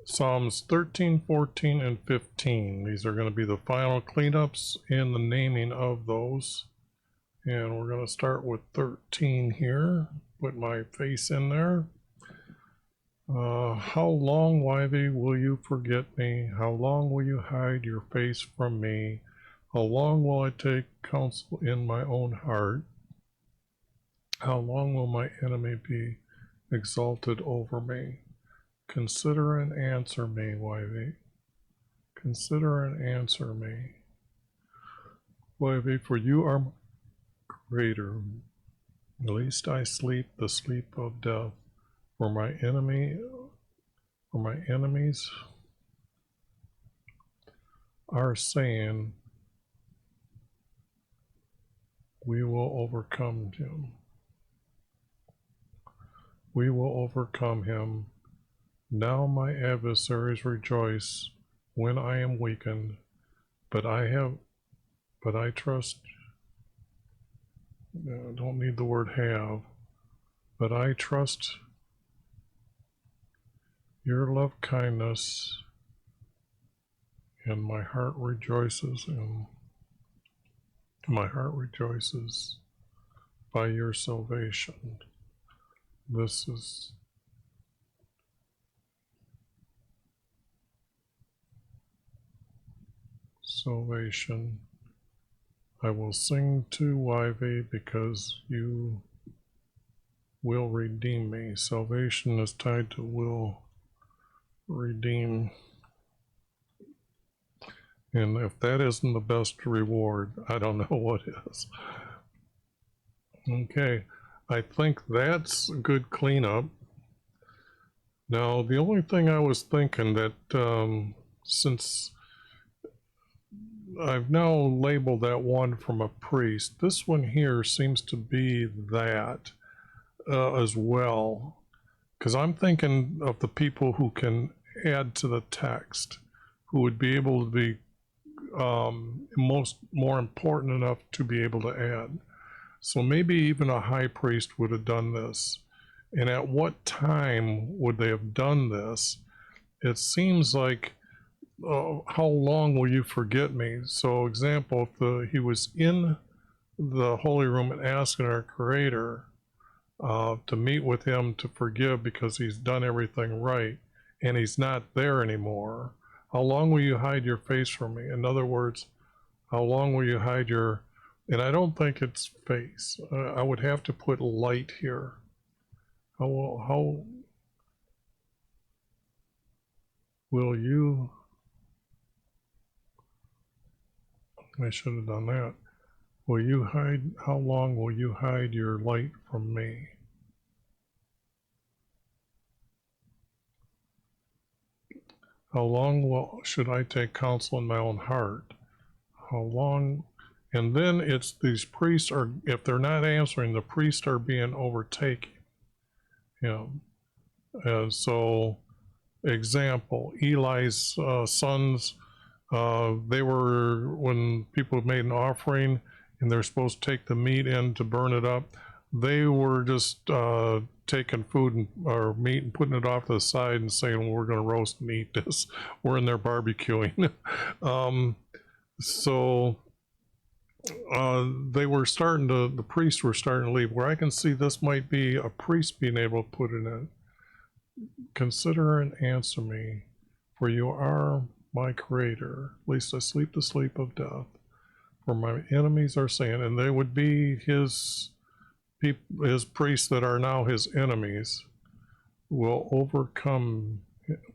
Psalms 13, 14, and 15. These are going to be the final cleanups and the naming of those. And we're going to start with 13 here. Put my face in there. How long, Wyvy, will you forget me? How long will you hide your face from me? How long will I take counsel in my own heart? How long will my enemy be exalted over me? Consider and answer me, Wyvy. Consider and answer me. Wyvy, for you are my creator. At least I sleep the sleep of death. For my enemies are saying, we will overcome him. We will overcome him. Now my adversaries rejoice when I am weakened, but I trust, I don't need the word have, but I trust your love kindness, and my heart rejoices by your salvation. This is salvation. I will sing to Wyvy because you will redeem me. Salvation is tied to will redeem. And if that isn't the best reward, I don't know what is. Okay, I think that's a good cleanup. Now, the only thing I was thinking that since I've now labeled that one from a priest, this one here seems to be that as well. Because I'm thinking of the people who can add to the text, who would be able to be more important enough to be able to add. So maybe even a high priest would have done this. And at what time would they have done this? It seems like, how long will you forget me? So example, if he was in the holy room and asking our Creator to meet with him to forgive because he's done everything right and he's not there anymore, how long will you hide your face from me? In other words, how long will you hide your, and I don't think it's face. I would have to put light here. How will you, I should have done that. Will you hide, how long will you hide your light from me? How long should I take counsel in my own heart? How long? And then it's these priests are, if they're not answering, the priests are being overtaken. So, example, Eli's sons, they were, when people made an offering and they're supposed to take the meat in to burn it up, they were just taking food or meat and putting it off to the side and saying, well, we're going to roast and eat this. We're in there barbecuing. So they were starting to, the priests were starting to leave, where I can see this might be a priest being able to put it in. Consider and answer me, for you are my creator. At least I sleep the sleep of death. For my enemies are saying, and they would be his priests that are now his enemies, will overcome,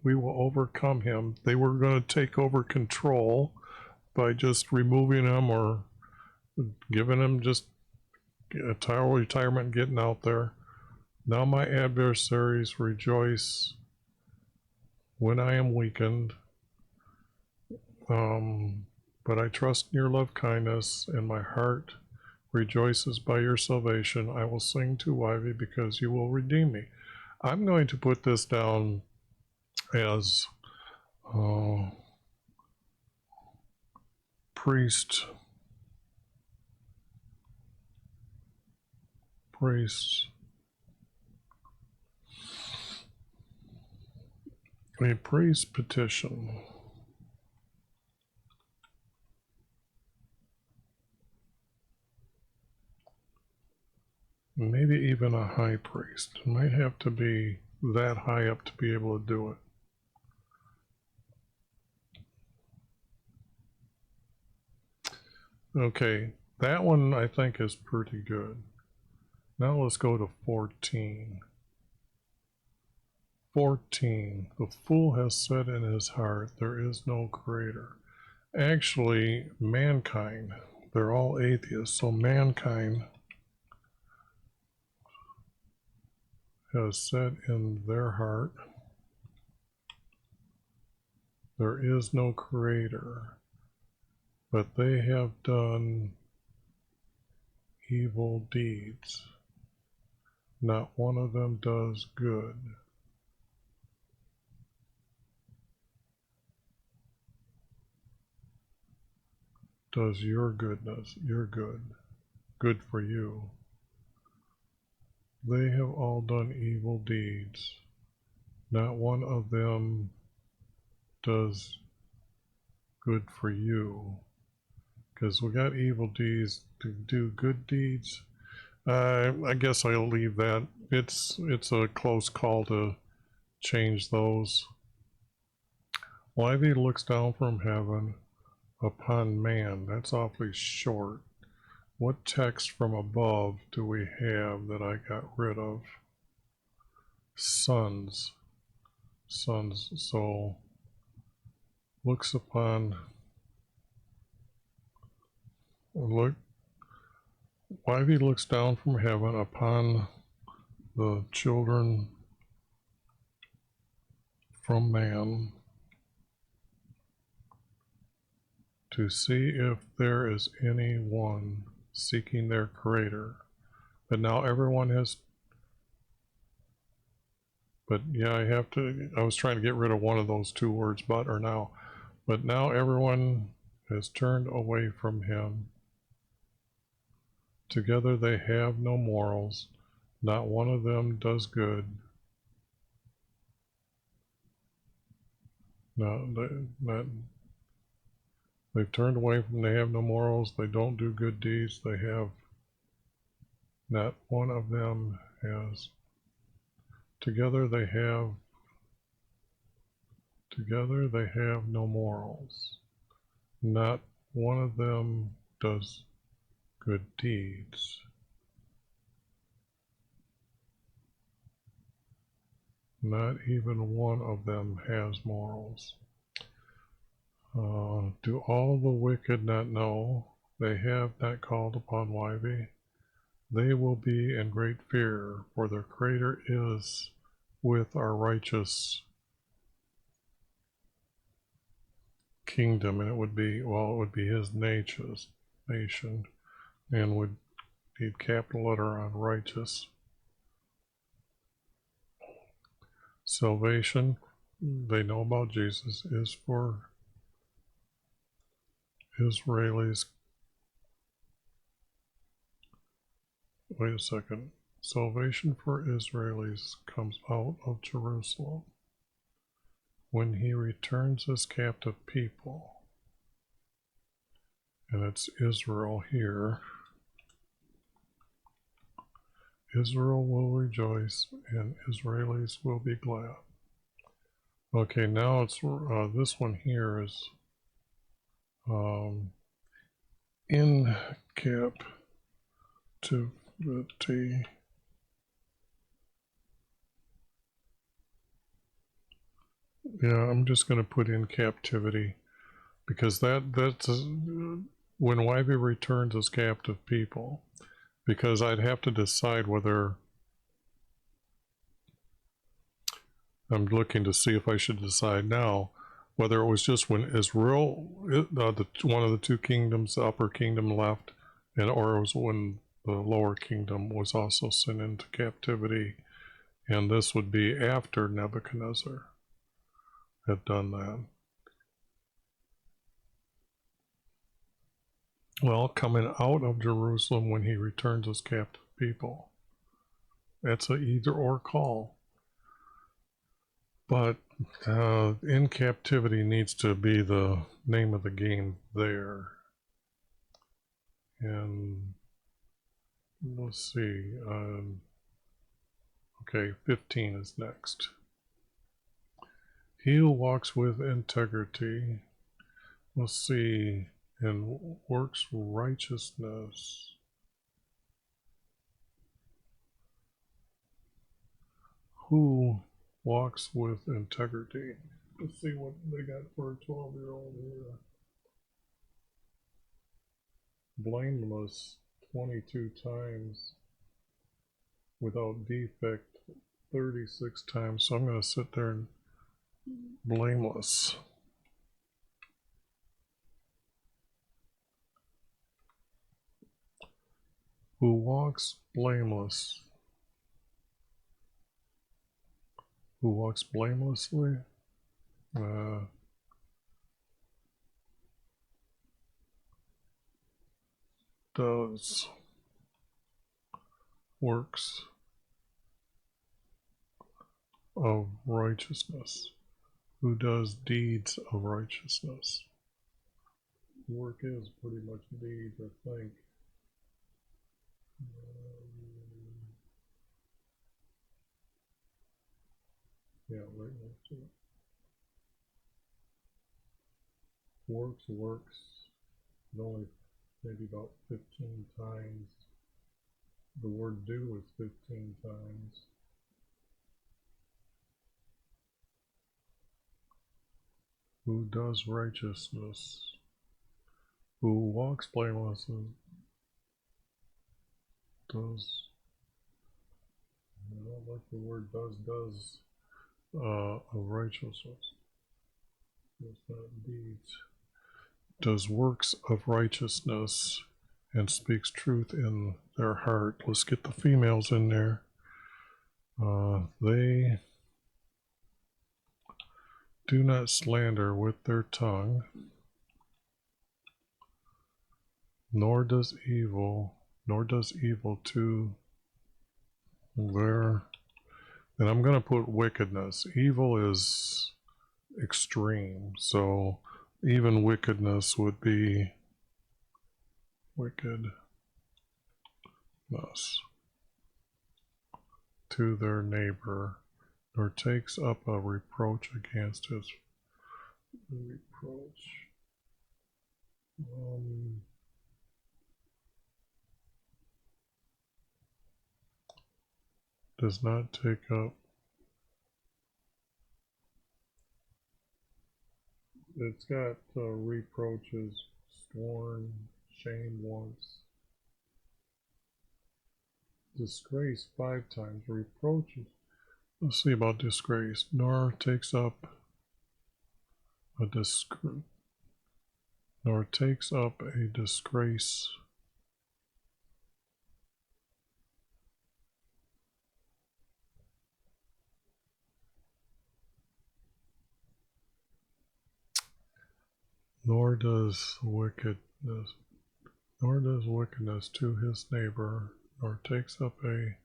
we will overcome him. They were going to take over control by just removing him or giving him just a retirement, getting out there. Now my adversaries rejoice when I am weakened. But I trust in your love kindness, and my heart rejoices by your salvation. I will sing to Wyvy because you will redeem me. I'm going to put this down as priest, A priest petition. Maybe even a high priest. It might have to be that high up to be able to do it. Okay, that one I think is pretty good. Now let's go to 14. 14. The fool has said in his heart, there is no creator. Actually, mankind, they're all atheists, so mankind has said in their heart, there is no creator, but they have done evil deeds. Not one of them does good. Does your goodness, your good for you. They have all done evil deeds. Not one of them does good for you. Because we got evil deeds to do good deeds. I guess I'll leave that. It's a close call to change those. Why looks down from heaven upon man. That's awfully short. What text from above do we have that I got rid of? Sons. Sons. So looks upon. Look. Wivey looks down from heaven upon the children from man to see if there is anyone seeking their creator. But now everyone has, but yeah, I was trying to get rid of one of those two words, but or now. But now everyone has turned away from him. Together they have no morals. Not one of them does good. No, they've turned away from, they have no morals, they don't do good deeds, they have, not one of them has. Together they have no morals. Not one of them does good deeds. Not even one of them has morals. Do all the wicked not know? They have not called upon Wivey. They will be in great fear, for their Creator is with our righteous kingdom, and it would be, well, it would be his nation, and would need capital letter on righteous. Salvation, they know about Jesus, is for Israelis. Wait a second. Salvation for Israelis comes out of Jerusalem when he returns his captive people. And it's Israel here. Israel will rejoice and Israelis will be glad. Okay, now it's this one here is in captivity. Yeah, I'm just going to put in captivity because that's when Wivey returns as captive people, because I'd have to decide whether I'm looking to see if I should decide now whether it was just when Israel, one of the two kingdoms, the upper kingdom left, and or it was when the lower kingdom was also sent into captivity, and this would be after Nebuchadnezzar had done that. Well, coming out of Jerusalem when he returns as captive people. That's a either or call. But in captivity needs to be the name of the game there. And let's see. Okay, 15 is next. He who walks with integrity. Let's see. And works righteousness. Who walks with integrity? Let's see what they got for a 12-year-old here. Blameless 22 times. Without defect 36 times. So I'm going to sit there and blameless. Who walks blameless. Who walks blamelessly. Does works of righteousness. Who does deeds of righteousness. Work is pretty much deeds, I think. Yeah, right next to it. Works. Only maybe about 15 times. The word do is 15 times. Who does righteousness? Who walks blameless and does. I don't like the word does of righteousness. It's not deeds. Does works of righteousness and speaks truth in their heart. Let's get the females in there. They do not slander with their tongue, nor does evil to their. And I'm going to put wickedness. Evil is extreme, so even wickedness would be wickedness to their neighbor, nor takes up a reproach against his reproach. Does not take up. It's got reproaches, scorn, shame once, disgrace 5 times, reproaches. Let's see about disgrace. Nor takes up a disgrace. Nor takes up a disgrace. Nor does wickedness to his neighbor, nor takes up a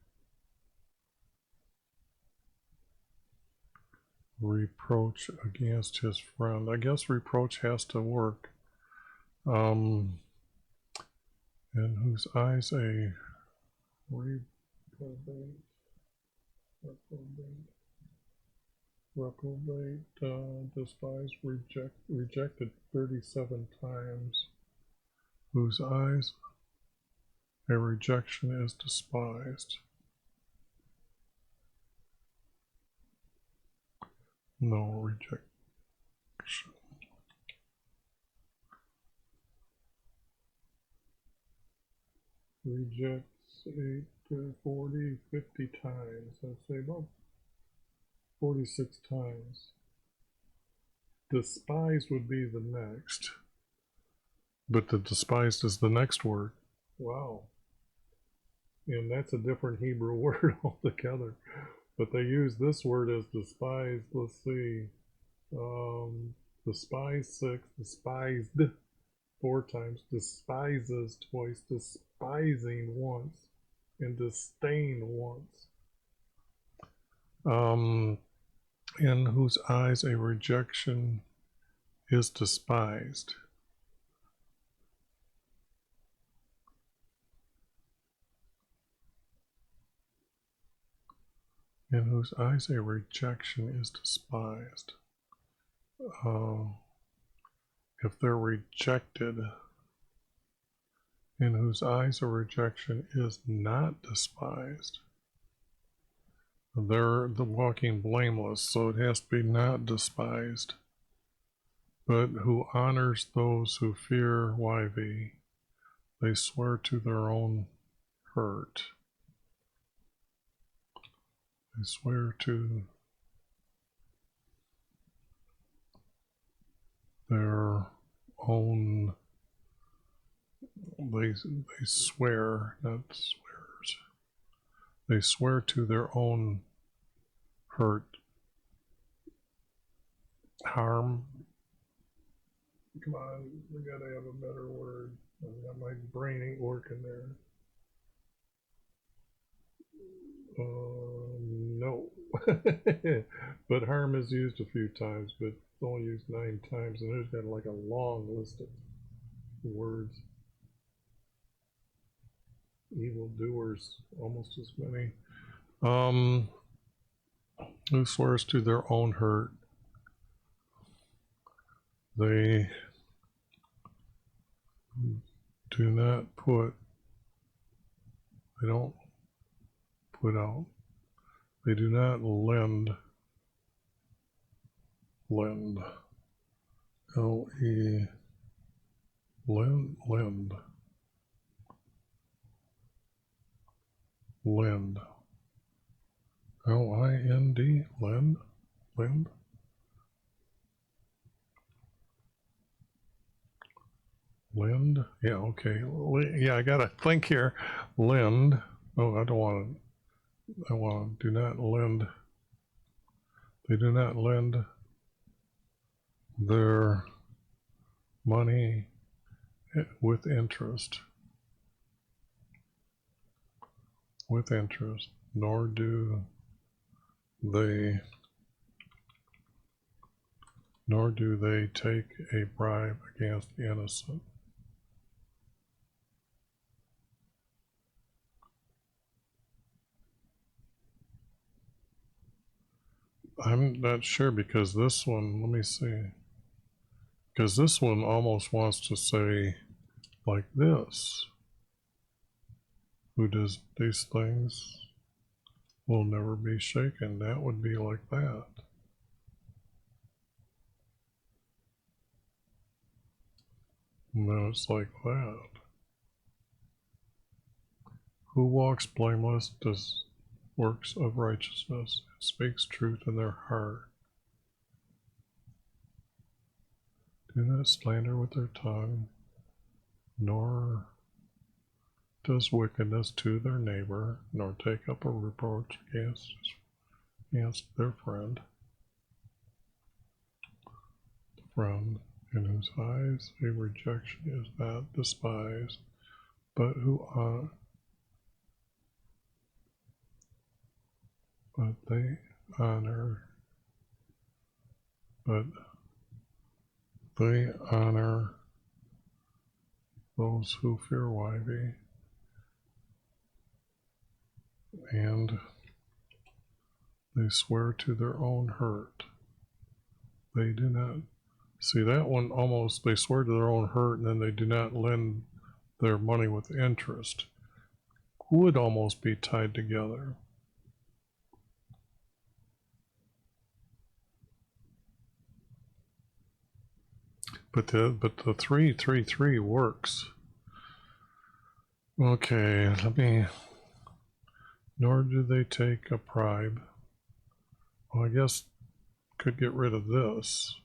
reproach against his friend. I guess reproach has to work. And whose eyes a reprobate, despised, rejected 37 times. Whose eyes a rejection is despised. No rejection. Rejects 8, 40, 50 times. I'd say about 46 times. Despised would be the next. But the despised is the next word. Wow. And that's a different Hebrew word altogether. But they use this word as despised. Let's see. Despised 6, despised 4 times, despises twice, despising once, and disdain once. in whose eyes a rejection is despised. In whose eyes a rejection is despised. If they're rejected, in whose eyes a rejection is not despised. They're the walking blameless, so it has to be not despised. But who honors those who fear YV, they swear to their own hurt. They swear to their own, they swear, not swears. They swear to their own hurt, harm. Come on, we gotta have a better word. My brain ain't working there. No. But harm is used a few times, but it's only used 9 times, and there's got like a long list of words. Evil doers, almost as many. Who swears to their own hurt? They do not put, they don't put out, they do not lend, L-E, lend, L-I-N-D, lend. Lend, yeah, okay, yeah, I gotta think here. Lend, oh, I don't want to, do not lend, they do not lend their money with interest, nor do they take a bribe against the innocent. I'm not sure, because this one, let me see, because this one almost wants to say like this: who does these things will never be shaken. That would be like that. And then it's like that. Who walks blameless, does works of righteousness, speaks truth in their heart. Do not slander with their tongue, nor does wickedness to their neighbor, nor take up a reproach against their friend. The friend in whose eyes a rejection is not despised, but they honor those who fear YV, and they swear to their own hurt. They do not, see that one almost, they swear to their own hurt, and then they do not lend their money with interest. Would almost be tied together. But the 333 works. Okay, nor do they take a bribe. Well, I guess could get rid of this.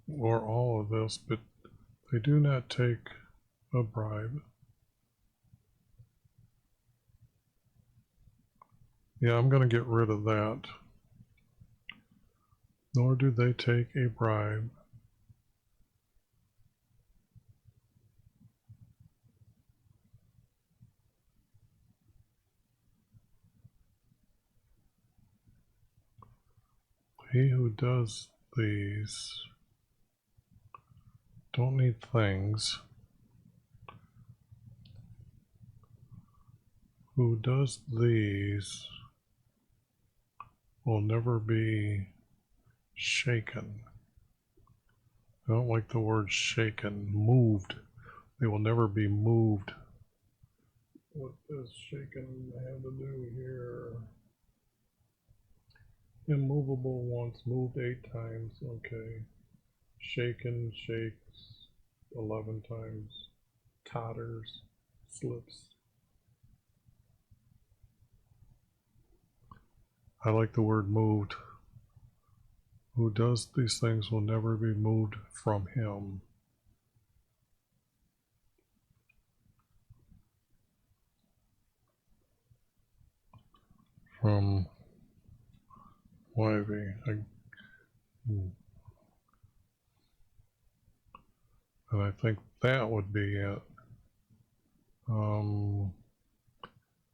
Or all of this, but they do not take a bribe. Yeah, I'm going to get rid of that. Nor do they take a bribe. He who does these, don't need things, who does these will never be shaken. I don't like the word shaken. Moved. They will never be moved. What does shaken have to do here? Immovable once, moved 8 times. Okay. Shaken, shakes 11 times. Totters, slips. I like the word moved. Who does these things will never be moved from him. From YV. And I think that would be it.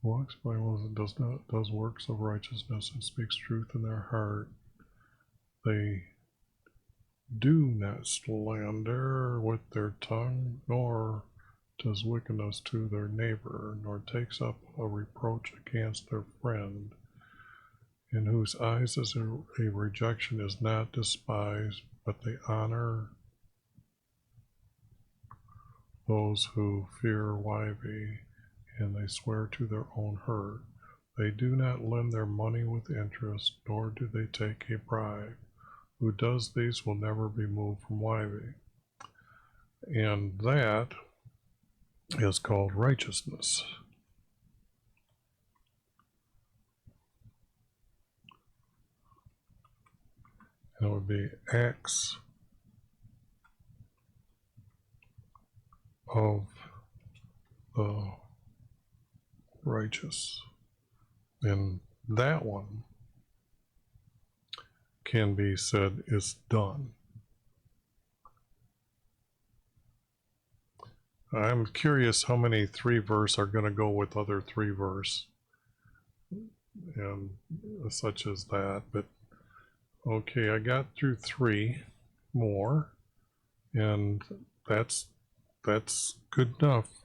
Walks by one that does works of righteousness and speaks truth in their heart. They do not slander with their tongue, nor does wickedness to their neighbor, nor takes up a reproach against their friend, in whose eyes is a rejection is not despised, but they honor those who fear YV, and they swear to their own hurt. They do not lend their money with interest, nor do they take a bribe. Who does these will never be moved from YV. And that is called righteousness. And it would be acts of the righteous. And that one can be said is done. I'm curious how many 3-verse are going to go with other 3-verse and such as that, but okay, I got through 3 more, and that's good enough